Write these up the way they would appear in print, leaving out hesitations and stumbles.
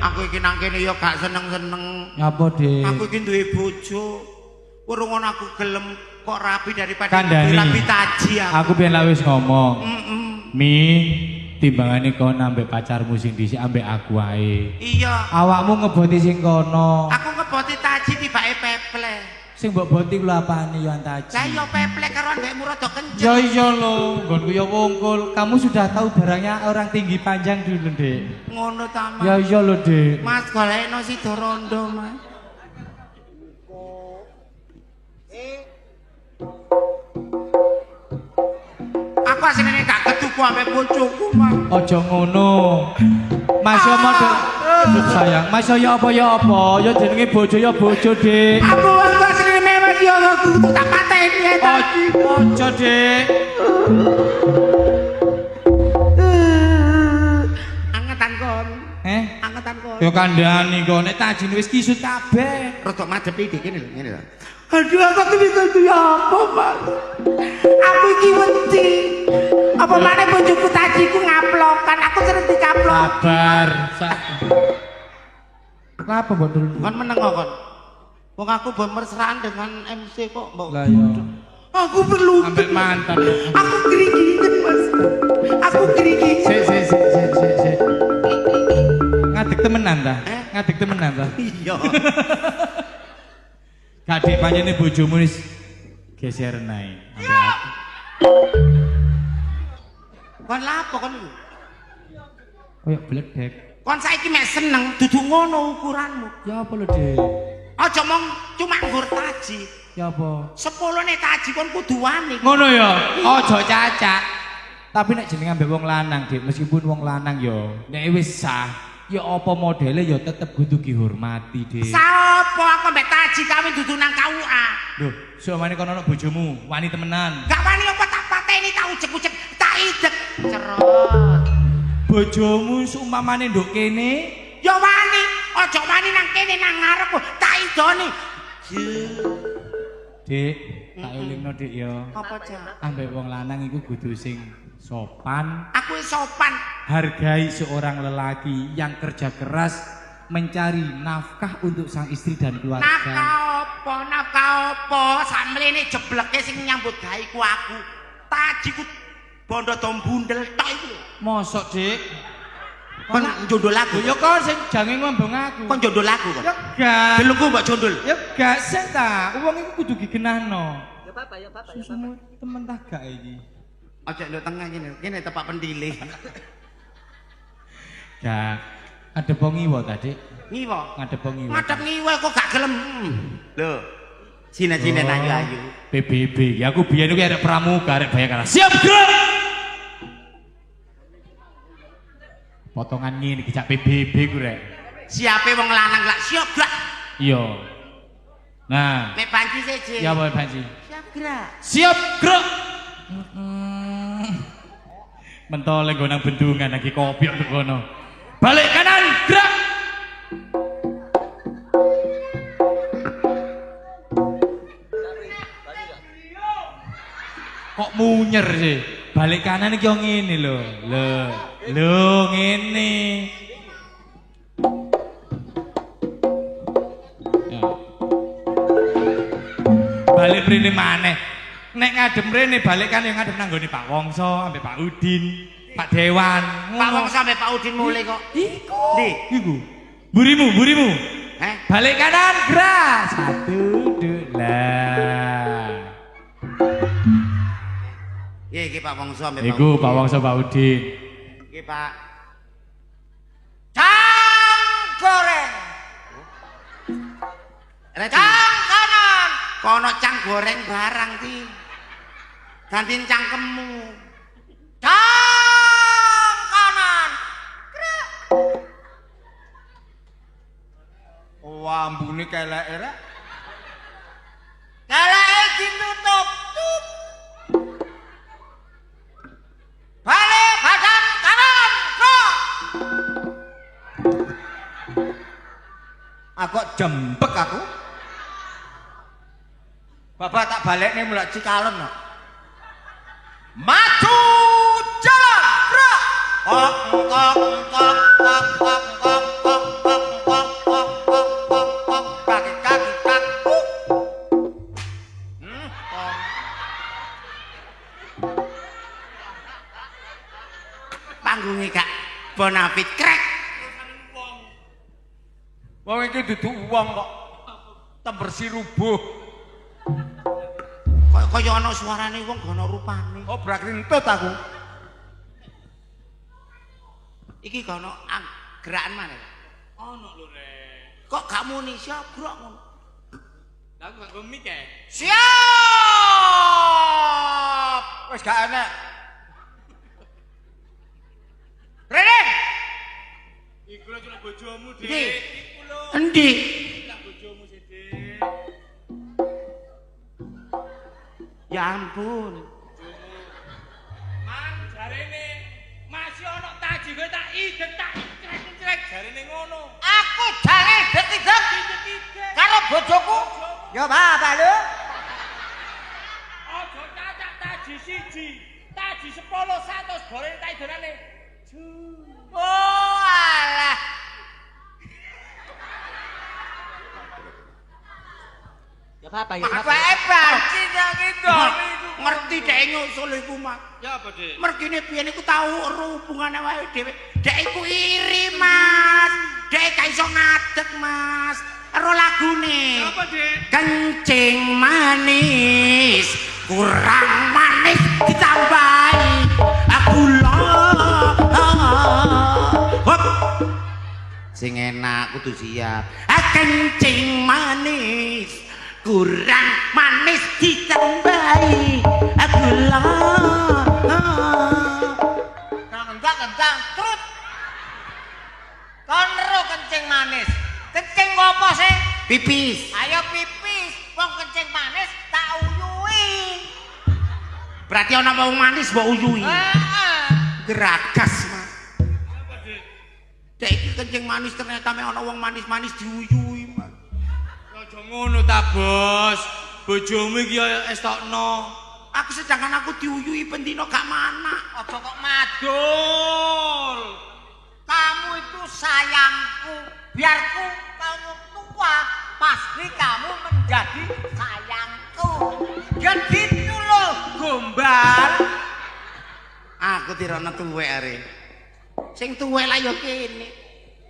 Aku iki nang kene ya gak seneng-seneng. Apa, Dik? Aku iki duwe bojo. Urung aku gelem kok rapi daripada Kandhani. rapi taji aku. Aku biyen lak wis ngomong. Mi, timbangane kau ambek pacarmu sing dhisik ambek aku ae. Iya. Awakmu ngeboti sing kono. Aku ngeboti taji tibake peple. Sing mbok boti kula apane yo antaji. Lah yo peple karo ndekmu rada kenceng. Ya iya lho, nggonku yo wungkul. Kamu sudah tahu barangnya orang tinggi panjang dulu, Dek. Ngono ta, Mas. Ya iya lho, Dek. Mas golekno sida rondo, Mas. Aku asline gak ketuku ambek bojoku, Mas. Aja ngono. Mas yo model sayang, Mas yo apa ya apa? Ya jenenge bojo ya bojo, Dik. Aku asline mewah yo aku tak pateni ae tadi. Aja, Dik. Angetan kon. Angetan kon. Yo kandhani kok nek tajine wis kisut kabeh. Rada madhepi dik kene lho, ngene lho. Aduh, aku iki kudu apa, Mas? Aku iki wedi. Apa maneh bojoku tajiku ngaplokan, aku sering dikaplok. Sabar. Kenapa mbok dulu? Kon meneng kok, kon. Wong aku bermesraan dengan MC kok, Mbok. Lah yo. Aku perlu Ambek mantan. Aku geri-geri, Mas. Aku geri-geri. Sik. Ngadeg temenan ta? Ngadeg temenan ta? Iya. Gak dik pancene bojomu wis geser nae. Kon lapo kon iki? Kayak bledek. Kon saiki mek seneng dudu ngono ukuranmu. Ya apa lho, Dik? Aja mong cuma nggur taji. Ya apa? 10ne taji kon kudu wani. Ngono ya. Aja cacak. Tapi nek jenenge ambek wong lanang, Dik, meskipun wong lanang ya nek wis sah, ya apa modele ya tetep kudu dihormati, Dik. Sapa aku mbek taji kami dudu nang KUA. Lho, somane kono ana bojomu, wani temenan. Gak wani apa tak pateni tak ujek-ujek, tak idek. Cerot. Bojomu seumpamane nduk kene, Ya wani, aja wani nang kene nang ngarep tak idoni. Dik, tak elingno, Dik ya. Apa, Cak? Ambek wong lanang iku kudu sing sopan. Aku sopan. Hargai seorang lelaki yang kerja keras mencari nafkah untuk sang istri dan keluarga. Nafkah apa? Samrene jebleke sing nyambut gawe ku aku. Tajiku bondo dombundel tok iku. Mosok, Dik? Kon njondol aku. Ya kon sing jange ngomong aku. Kon njondol aku kon. Ya gak. Delungku mbok jondol. Ya gak sik ta. Wong iku kudu digenahno. Ya Bapak. Susumu temen tak gak iki. Aja nduk tengah kene. Kene tepak pendile. Gak. Ada ngiwa tadi. Ngiwa. Ngadep ngiwa. Ngadep ngiwa kok gak gelem. Lho. Sine-sine ayu-ayu. PBB. Ya aku biyen iku arek pramuka, arek Bayangkara. Siap, gerak. Potongan ngene iki cak PBB ku rek. Siape wong lanang lak siap gak? Iya. Nah, Mek panci seje. ya apa Panji? Siap gerak. Siap, gerak. Mentole nggo nang bendungan lagi kopiok kok kono. Balik kanan, gerak. Kok munyer sih? Balik kanan iki yo ngene lho. Lho ngene. Ya. Balik mrene maneh. Nek ngadem rene balik kan yang ngadem nang nggone Pak Wongso ambek Pak Udin, Pak Dewan. Pak Wong sampe Pak Udin mulai kok. Iku. Ndi? Iku. Burimu. Heh. Balik kanan, gerak. 1 2 lah. Iki Pak Wong sampe Pak. Iku Pak Wongso Pak Udin. Iki Pak. Cang goreng. Cang kanan. Kono cang goreng barang ti. Gantiin cangkemmu. Cang kanan. Gerak. Wah, ambune keleke rek. Keleke ditutup. Tup. Balik badan kanan. Gerak. Aku jembek aku. Bapak tak balik nih mulai Cikalon no. Maju jalan. Gerak. Kok. bonafit krek. Wong iki dudu wong kok. Tembersi rubuh. Kaya ana suarane wong gak ana rupane. Oh, brakrintut aku. Iki gak ana gerakan mana? Ono lho, Rek. Kok gak muni siap grok ngono? Lah aku gak gemik ya. Siap. Wis gak enek. Rene. Iku lho cuma bojomu, Dik. Iki. Iku lho. Endi? Lah bojomu sih, Dik. Ya ampun. Man, jarene masih ono taji kowe tak idek tak krek jarene ngono. Aku jange detik-detik Idek-idek. karo bojoku. Ya bapak lho. Ojo cacak taji siji, taji 10 100 goreng tak idonane. Oh alah. Ya apa ya? Apa banci nang itu. Ngerti dek nyusul iku, Mas. Ya apa, Dik? Mergine biyen iku tau ero hubungane wae dhewe. Dek iku iri, Mas. Dek gak iso ngadeg, Mas. Ero lagune. Apa, Dik? Kencing manis, kurang manis ditambahi gula. Hop. Sing enak kudu siap. Kencing manis, kurang manis ditambahi gula. Kentang trut. Kon ero kencing manis. Kencing apa sih? Pipis. Ayo pipis. Wong kencing manis tak uyui. Berarti ana wong manis mbok uyui. Heeh. Geragas, Mas. Apa, Dik? Dek iki kencing manis ternyata mek ana wong manis-manis diuyui, Mas. Aja ngono ta, Bos. Bojomu iki ya estokno. Aku sedangkan aku diuyui pendino gak mana. Aja kok madul. Kamu itu sayangku. Biarku kamu tua, pasti kamu menjadi sayangku. Gitu loh, gombal. Aku tirana tuwek are. Sing tuwek lah ya kene.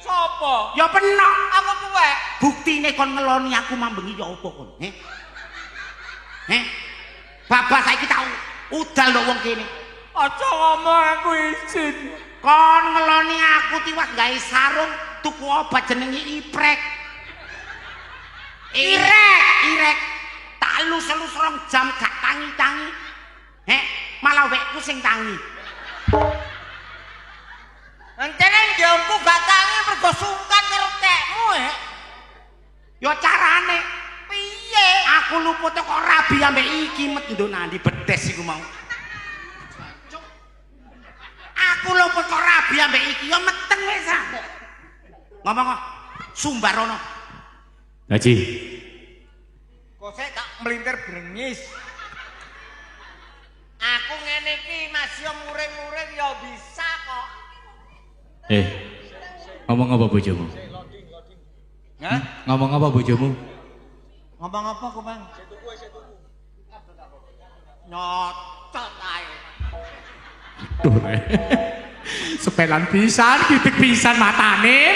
Sopo? Ya penok. Aku tuwek. Buktine kon ngeloni aku mambengi ya apa kon? Heh? Bapak saiki tau udal lho wong kene. Aja ngomong aku izin. Kon ngeloni aku tiwas gawe sarung tuku obat jenenge iprek. Irek. Tak lus-lus rong jam gak tangi-tangi. Malah wekku sing tangi. Entene njomku gak tangi mergo sungkan karo tekmu, Ya carane Piye? aku luput kok rabi ambek iki met nduk nandi bedes iku mau. Aku luput kok rabi ambek iki ya meteng wis ah. Ngomong kok Sumbarono. Haji. Kok sik tak melintir brengis. Aku ngene iki masih muring-muring ya bisa kok. Ngomong apa bojomu? Hah? Ngomong apa bojomu? Ngomong apa kok, Bang? Nyocot ae. Duh. Sepelan pisan, titik pisan matane.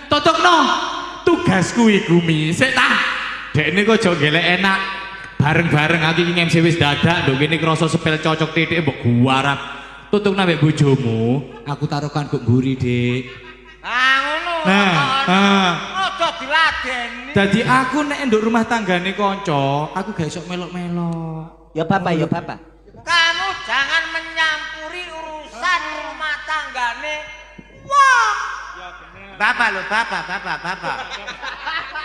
Totokno. Tugasku iku mi. Sik ta. Dekne kok aja gelek enak. Bareng-bareng aku iki MC wis dadak, nduk kene krasa sepel cocok titik mbok guarap. Tutuk nambek bojomu, aku taruhkan kok mburi, Dik. Ngono. Aja diladeni. Dadi aku nek nduk rumah tanggane kanca, aku gak iso melok-melok. Ya bapak, ya bapak. Kamu jangan menyampuri urusan rumah tanggane wong. Bapak lho, bapak.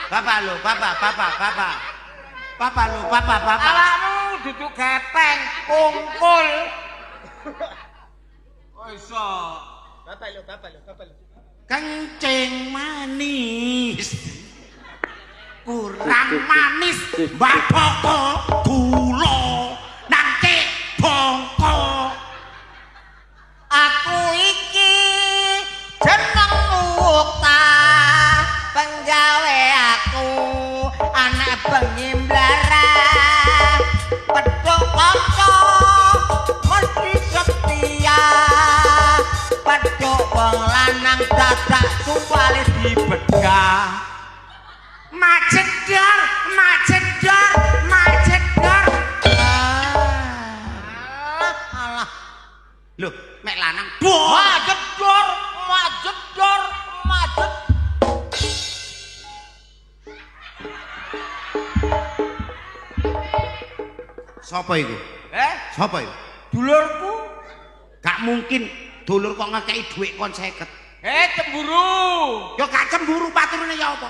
Bapak lho, bapak. Awakmu duduk gepeng, kungkul. Oh iso. Bapak lo. Kencing manis. Kurang manis, mbak boko gula nanti bongko. Aku iki jeneng Mukta, penggawe aku anak bengi mblara. Pedhok kanca mesti setia wong lanang dadak suwale dibegah. Macedor, macedor, macedor. Alah. Loh, mek lanang. Majedor, majedor, majet. Sapa iku? Sapa iku? Dulurku. Gak mungkin dulur kok ngekeki dhuwit kon 50. Cemburu. Ya gak cemburu paturane ya apa?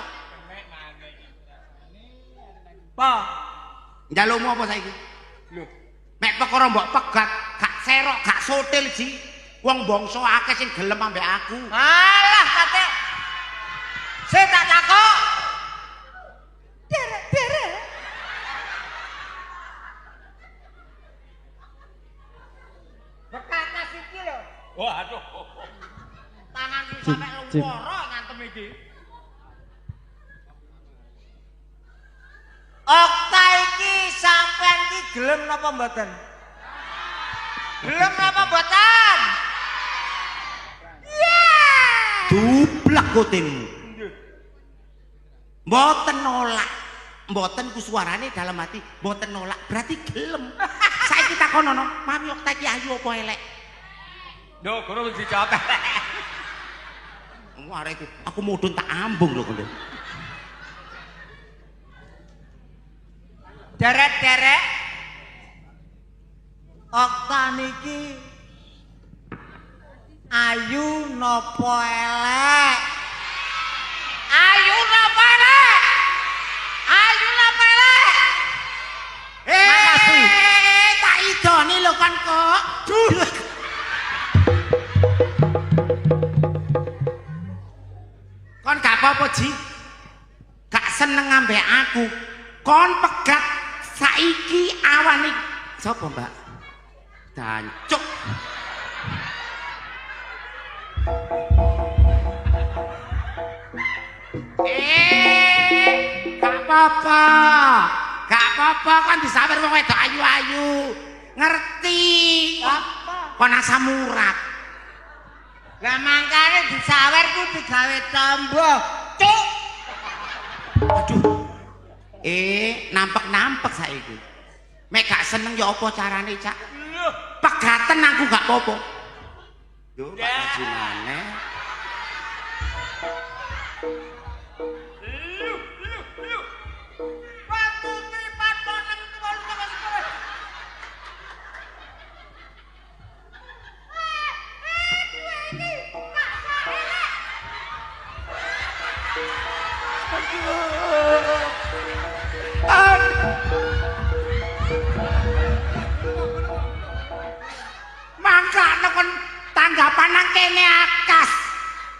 Pa. Njalukmu apa saiki? Lho, Mek perkara mbok pegat, gak serok, gak sotil ji. Wong bangsa akeh sing gelem ambek aku. alah kate. Saya tak takok. Bekakas iki lho. Waduh. Tangan iki sampe loro ngantem iki. Okta iki sampean iki gelem napa mboten? Gelem napa mboten? Dublek kutemu. Mboten nolak. Mboten ku suarane dalam hati, mboten nolak. Berarti gelem. Saiki takonono, mami Okta iki ayu apa elek? Yo, guru wis dijawab. Arek iku aku mudhun tak ambung lho kono. Derek-derek Okta niki ayu napa elek? Ayu napa elek? Ayu napa elek? Makasih. Tak idoni lho kan kok. Kon gak apa-apa Ji. Gak seneng ambek aku. Kon pegat saiki awan iki. Sopo, Mbak? Dancuk. Gak apa-apa. Gak apa-apa kan disawer wong wedok ayu-ayu. Ngerti. Apa? Kon asam urat. Lah mangkane disawer ku digawe tombo. Cuk. Aduh. Nampek-nampek saiki. Mek gak seneng ya apa carane, Cak? Loh, Pegaten aku gak apa-apa. Yo, Pak Haji maneh. lu. Waktu tripat boneng tuwa lu. Mangkane kon tanggapan nang kene akas.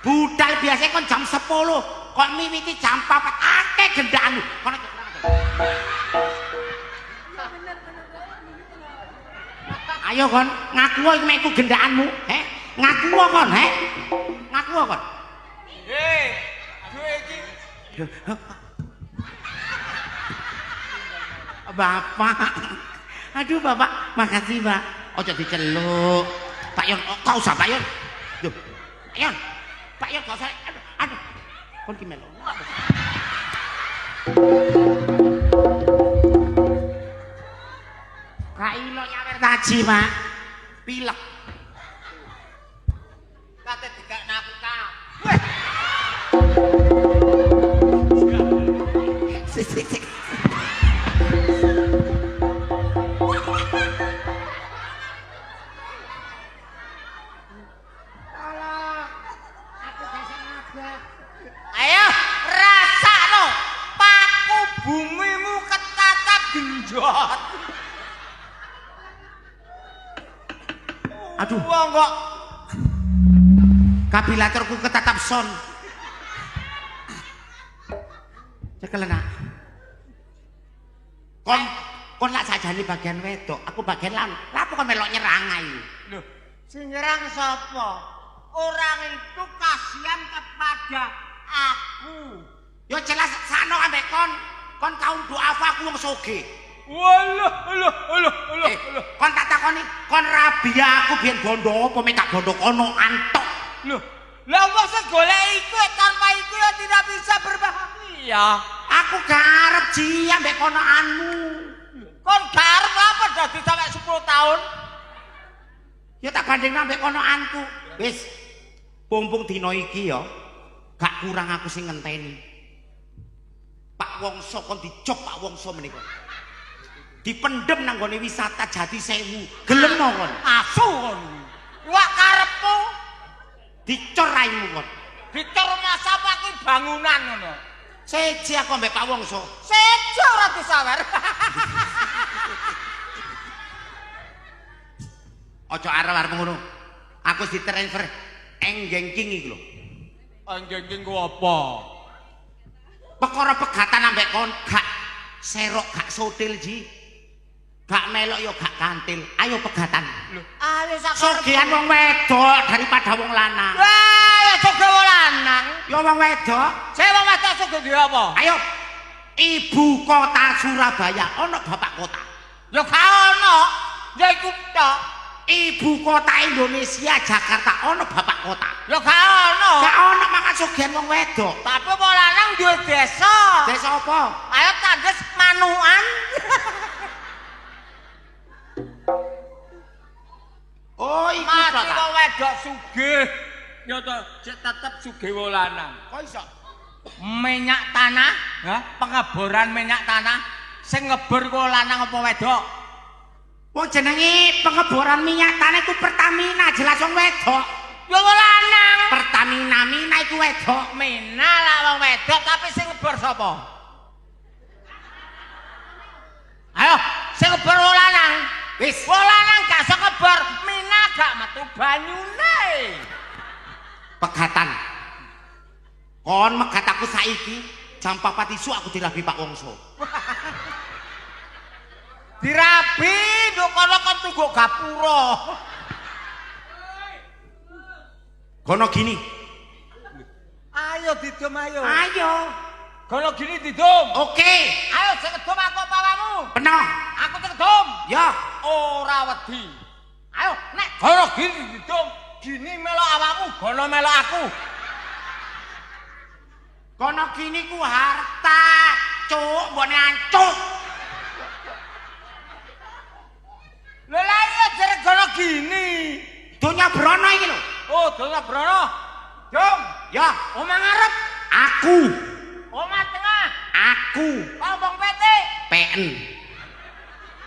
Budal biasa kon jam 10, kok miwiti jam 4 akeh gendakmu. Kon ayo kon, ngaku iki mek iku gendakanmu, he? Ngaku kon, he? Ngaku kon. Duwe iki Bapak. Aduh, Bapak, makasih, Pak. Ojo diceluk. Pak Yon, kau usah Pak Yon. Duh. Pak Yon. Pak Yon kau usah. Aduh. Kon ki melu. Kak ilo nyawer taji, Pak. Pilek. kate digakne aku ka. Sik. Ayo rasakno paku bumimu ketatap genjot. Aduh. Wong kok Kabilatorku ketatap son. Cekel nak. Kon lak sajane bagian wedok, aku bagian lan. Lha apa kon melok nyerang ae? lho, sing nyerang sapa? Orang itu kasihan kepada aku. Yo jelas sakno ambek kon. Kon kaum duafa aku wong soge. Walah. Kon tak takoni, kon rabi aku biyen bondo apa mek tak bondo kono antok. Loh, Lah kok segolek iku tanpa iku ya tidak bisa berbahagia. Aku gak arep Ji ambek konoanmu. Kon garep apa dadi sampe 10 tahun? Ya tak banding ambek konoanku. Wis. Pumpung dina iki ya. Gak kurang aku sing ngenteni. Pak Wongso kon dijob Pak Wongso menika. Dipendem nang gone wisata Jati Sewu. Gelem mo kon? Asu kon. Wak karepmu Dicor raimu kon. dicor masa apa ki bangunan ngono. Seji aku ambek Pak Wongso. Sejo ora disawer. Ojo arep-arep ngono. Aku wis ditransfer enggengking iki lho. Anjing ku apa? Perkara pegatan ambek kon gak serok gak sotil Ji. Gak melok yo gak kantil. Ayo pegatan. Ayo sak Sogean wong wedok daripada wong lanang. wah, ya soge wong lanang. Yo wong wedok. Saya wong wedok soge duwe apa? Ayo. Ibu kota Surabaya ono bapak kota. Ya gak ono. Ya iku tok. Ibu kota Indonesia Jakarta ono bapak kota. Ya gak ono. Gak ono makan sogean wong wedok. Tapi wong lanang duwe desa. Desa apa? Ayo tandes manuan. Oh, iku Mati tok ta. wong wedok sugih. Ya to, tetep sugih wong lanang. Kok iso? Minyak tanah, pengeboran minyak tanah sing ngebor ku lanang apa wedok? Wong jenenge pengeboran minyak tanah iku Pertamina, jelas wong wedok. Ya wong lanang. Pertamina Mina iku wedok. Mina lah wong wedok tapi sing ngebor sapa? Ayo, sing ngebor wong lanang. Wis, Wong lanang gak iso ngebor, Mina gak metu banyune. pegatan. Kon megat aku saiki jam 4 isu aku dirabi Pak Wongso. Dirabi nduk kono kon tunggu gapura. Kono gini. Ayo didum ayo. Ayo. Kono gini didum. Oke. Ayo sing ngedum aku apa awakmu? Peno. Aku sing ngedum. Ya. Ora wedi. Ayo nek kono gini didum, gini melok awakmu, kono melok aku. Kono gini ku harta. Cuk, mbone ancuk. Lha lha iya jare kono gini. Donya brono iki lho. Oh, donya brono. Dum, Ya, omah ngarep, aku. omah tengah, Aku. ompong PT. PN.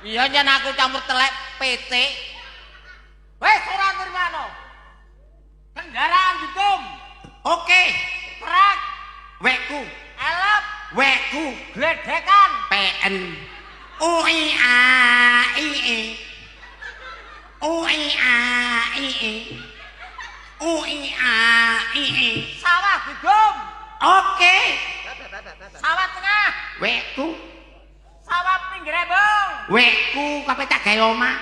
Iya yen aku campur telek PT. Wes ora nirmano. Kendaraan didum, Oke. truk, Wekku. elep, Wekku. gledekan. PN. UIA IE. UIA IE. UIA IE. Sawah didum, Oke. sawah tengah, Wekku. sawah pinggir embung, Wekku kabeh tak gawe omah.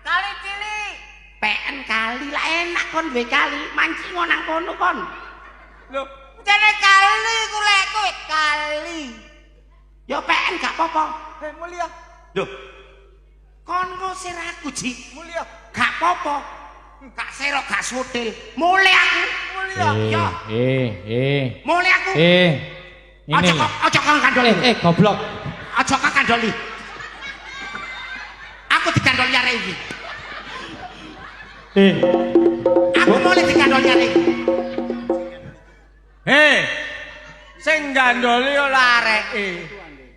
kali cilik. PN kali lah enak kon duwe kali. Mancing nang kono kon. Lho, jane kali ku lek kowe kali. Ya PN gak apa-apa. Mulia, Loh. Kon ngusir aku, Ji. mulia, Gak apa-apa. Gak serok, gak sotil. Mulai aku. mulia. Ya. Mulai aku. Ini Ojo lho. ojo kang kandoli. Goblok. Ojo kang kandoli. Aku dikandoli arek iki. Aku mulai dikandoli arek iki. Sing gandoli ora areke.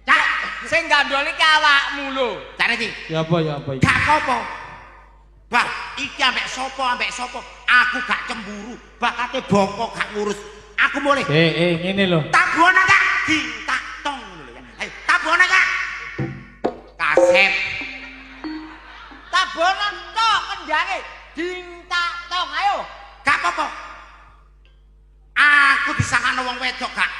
Cak, Sing gandoli ki awakmu lho. cari iki. Ya apa iki? Gak apa-apa. Bah, iki ambek sopo. Aku gak cemburu. Bakate bongko gak ngurus. Aku mulai. Ngene lho. Tabuana kak, dintak tong lho ya. Ayo, tabuana kak. Kasep. Tabono tok kendhange dintak tong ayo. Gak apa-apa. Aku disangkano wong wedok gak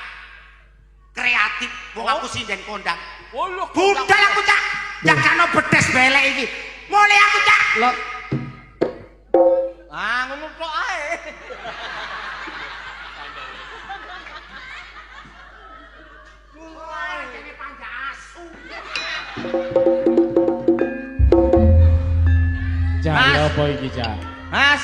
kreatif. Wong aku sinden kondang. Oh lho. Budal aku cak. Jakano bedes belek iki. Mulai aku cak. Lo Ah ngono tok ae. Mulai kene panjang asu. Cah, ya apa iki, Cah? Mas